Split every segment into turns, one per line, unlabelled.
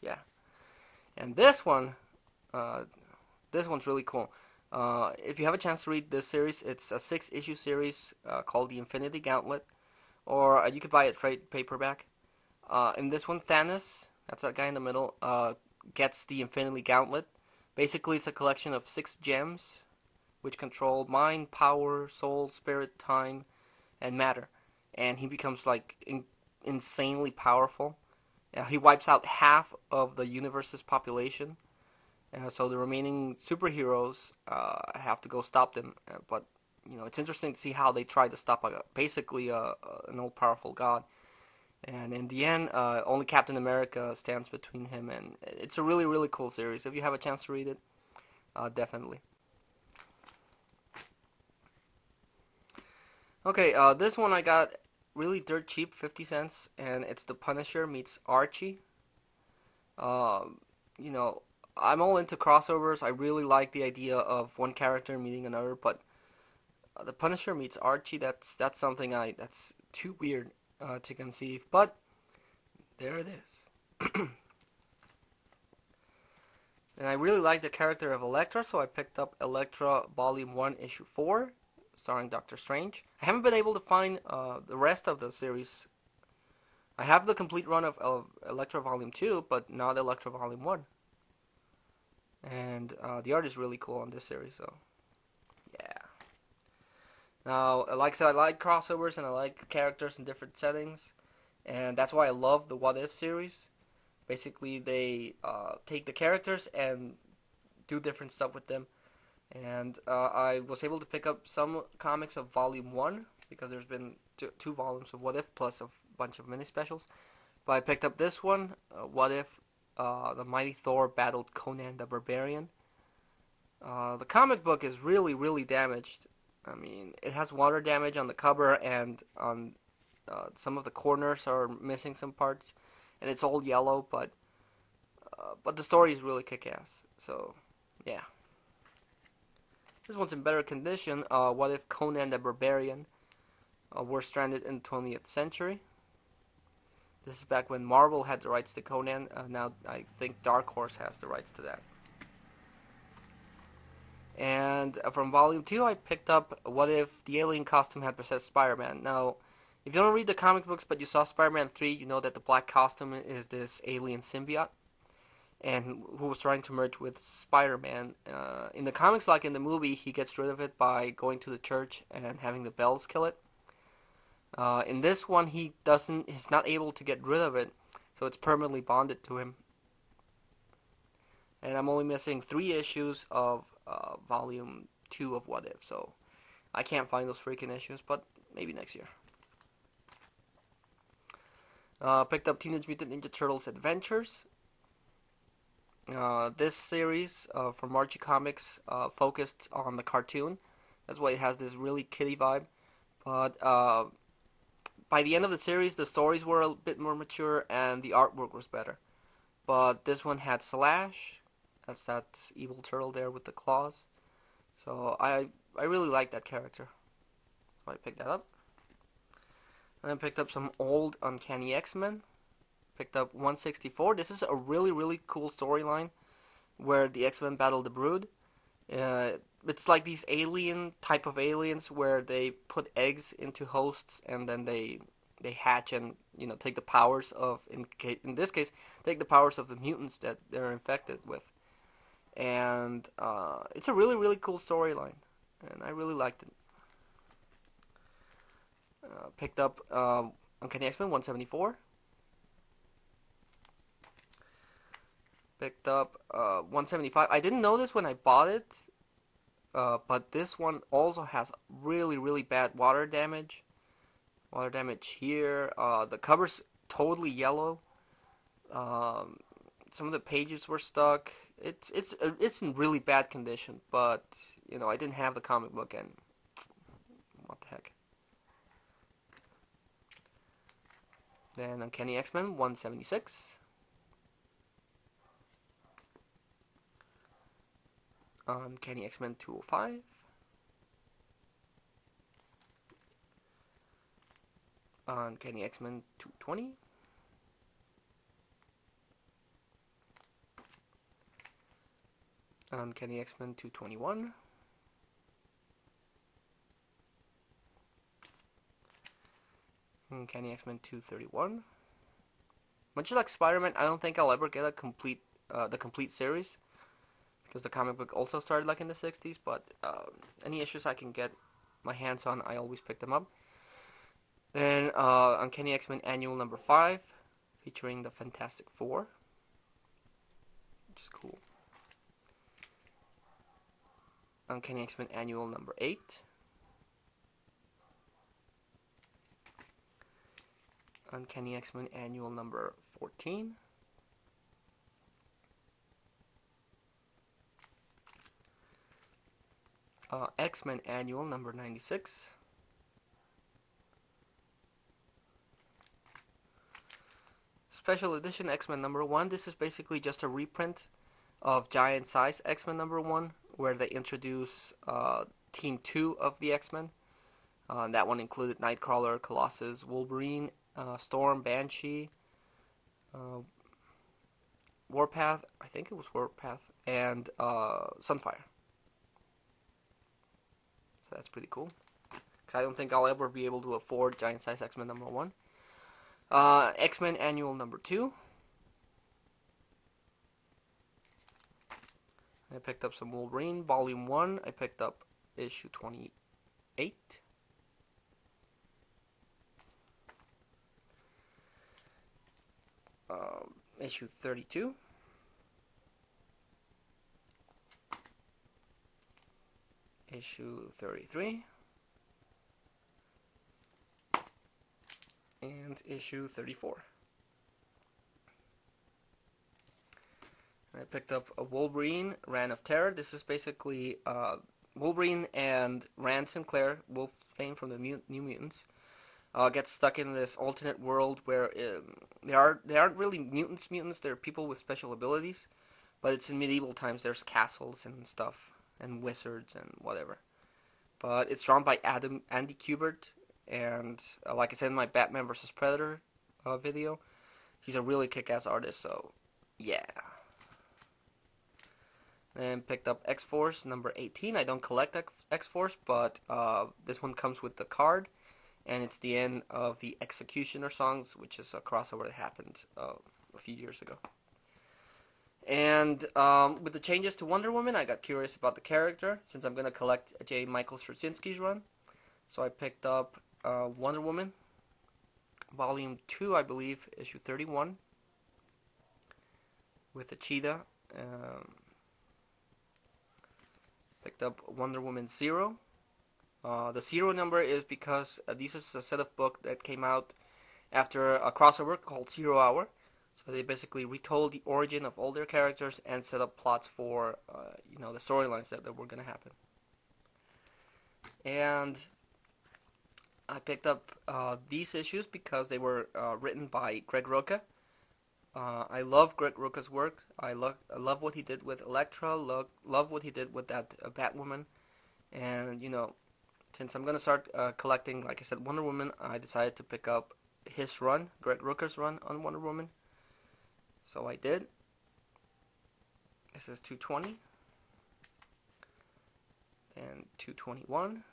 Yeah. And this one's really cool. If you have a chance to read this series, it's a 6-issue series called the Infinity Gauntlet, or you could buy it trade paperback. In this one, Thanos, that's that guy in the middle, gets the Infinity Gauntlet. Basically, it's a collection of 6 gems, which control mind, power, soul, spirit, time, and matter. And he becomes like insanely powerful. He wipes out half of the universe's population. So the remaining superheroes have to go stop them. But it's interesting to see how they try to stop basically an all powerful god. And in the end, only Captain America stands between him, and it's a really, really cool series. If you have a chance to read it, definitely. Okay, this one I got really dirt cheap, 50 cents, and it's The Punisher meets Archie. Um, you know, I'm all into crossovers. I really like the idea of one character meeting another, but The Punisher meets Archie, that's something that's too weird to conceive. But there it is. And I really like the character of Elektra, so I picked up Elektra Volume 1, Issue 4, starring Doctor Strange. I haven't been able to find the rest of the series. I have the complete run of Elektra Volume 2, but not Elektra Volume 1. And the art is really cool on this series, so yeah. Now, like I said, I like crossovers and I like characters in different settings, and that's why I love the What If series. Basically, they take the characters and do different stuff with them. And I was able to pick up some comics of Volume 1, because there's been two volumes of What If, plus a bunch of mini specials. But I picked up this one, What If the Mighty Thor battled Conan the Barbarian. The comic book is really, really damaged. I mean, it has water damage on the cover, and on some of the corners are missing some parts, and it's all yellow, but the story is really kick-ass. So, yeah. This one's in better condition. What if Conan the Barbarian were stranded in the 20th century? This is back when Marvel had the rights to Conan. Now I think Dark Horse has the rights to that. And from Volume 2, I picked up What If the Alien Costume had possessed Spider-Man. Now, if you don't read the comic books but you saw Spider-Man 3, you know that the black costume is this alien symbiote, and who was trying to merge with Spider-Man. In the comics, like in the movie, he gets rid of it by going to the church and having the bells kill it. In this one, he's not able to get rid of it, so it's permanently bonded to him. And I'm only missing 3 issues of Volume 2 of What If, so I can't find those freaking issues, but maybe next year. Picked up Teenage Mutant Ninja Turtles Adventures. This series from Archie Comics focused on the cartoon. That's why it has this really kiddie vibe. But by the end of the series, the stories were a bit more mature and the artwork was better. But this one had Slash. That's that evil turtle there with the claws. So I really like that character. So I picked that up. And I picked up some old Uncanny X-Men. Picked up 164. This is a really, really cool storyline where the X-Men battle the Brood. It's like these alien type of aliens where they put eggs into hosts and then they hatch and take the powers of, in this case, take the powers of the mutants that they're infected with. And it's a really, really cool storyline, and I really liked it. Picked up Uncanny X-Men 174. Picked up 175. I didn't know this when I bought it, but this one also has really, really bad water damage. Water damage here. The cover's totally yellow. Some of the pages were stuck. It's in really bad condition, but I didn't have the comic book, and what the heck. Then Uncanny X-Men 176. Uncanny X-Men 205. Uncanny X-Men 220. Uncanny X-Men 221. Uncanny X-Men 231. Much like Spider-Man, I don't think I'll ever get a complete the complete series, because the comic book also started like in the 60s, but any issues I can get my hands on, I always pick them up. Then Uncanny X-Men Annual number 5, featuring the Fantastic Four, which is cool. Uncanny X-Men Annual number 8. Uncanny X-Men Annual number 14. X-Men Annual number 96. Special Edition X-Men number 1. This is basically just a reprint of Giant Size X-Men number 1, where they introduce Team 2 of the X-Men. That one included Nightcrawler, Colossus, Wolverine, Storm, Banshee, Warpath, I think it was Warpath, and Sunfire. So that's pretty cool, because I don't think I'll ever be able to afford Giant Size X-Men number 1. X-Men Annual number 2. I picked up some Wolverine. Volume 1, I picked up issue 28. Issue 32. Issue 33. And issue 34. I picked up a Wolverine, Ran of Terror. This is basically Wolverine and Rand Sinclair, Wolfsbane from the New Mutants, get stuck in this alternate world where they aren't really mutants. They're people with special abilities, but it's in medieval times. There's castles and stuff, and wizards and whatever. But it's drawn by Andy Kubert, and like I said in my Batman vs. Predator video, he's a really kick-ass artist, so yeah. Then picked up X-Force number 18. I don't collect X-Force, but this one comes with the card, and it's the end of the Executioner songs, which is a crossover that happened a few years ago. And with the changes to Wonder Woman, I got curious about the character, since I'm going to collect J. Michael Straczynski's run. So I picked up Wonder Woman, Volume 2, I believe, issue 31, with the cheetah. Picked up Wonder Woman 0. The 0 number is because this is a set of book that came out after a crossover called 0 Hour. So they basically retold the origin of all their characters and set up plots for the storylines that were going to happen. And I picked up these issues because they were written by Greg Rucka. I love Greg Rucka's work. I love what he did with Elektra. Love what he did with that Batwoman. And since I'm gonna start collecting, like I said, Wonder Woman, I decided to pick up his run, Greg Rucka's run on Wonder Woman. So I did. This is 220, then 221,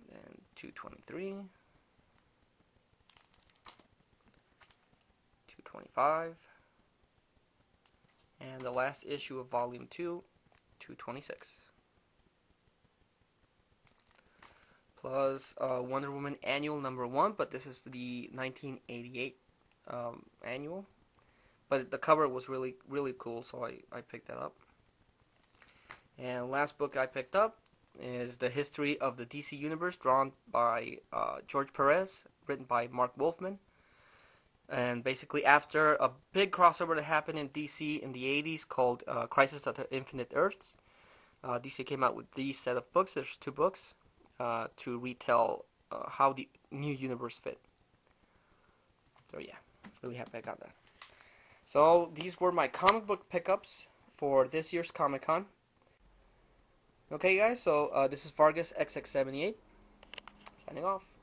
then 223. 225, and the last issue of Volume 2, 226. Plus Wonder Woman Annual number 1, but this is the 1988 annual. But the cover was really, really cool, so I picked that up. And last book I picked up is The History of the DC Universe, drawn by George Perez, written by Mark Wolfman. And basically, after a big crossover that happened in DC in the 80s called Crisis of the Infinite Earths, DC came out with these set of books. There's 2 books to retell how the new universe fit. So yeah, really happy I got that. So these were my comic book pickups for this year's Comic-Con. Okay guys, so this is Vargas XX78, signing off.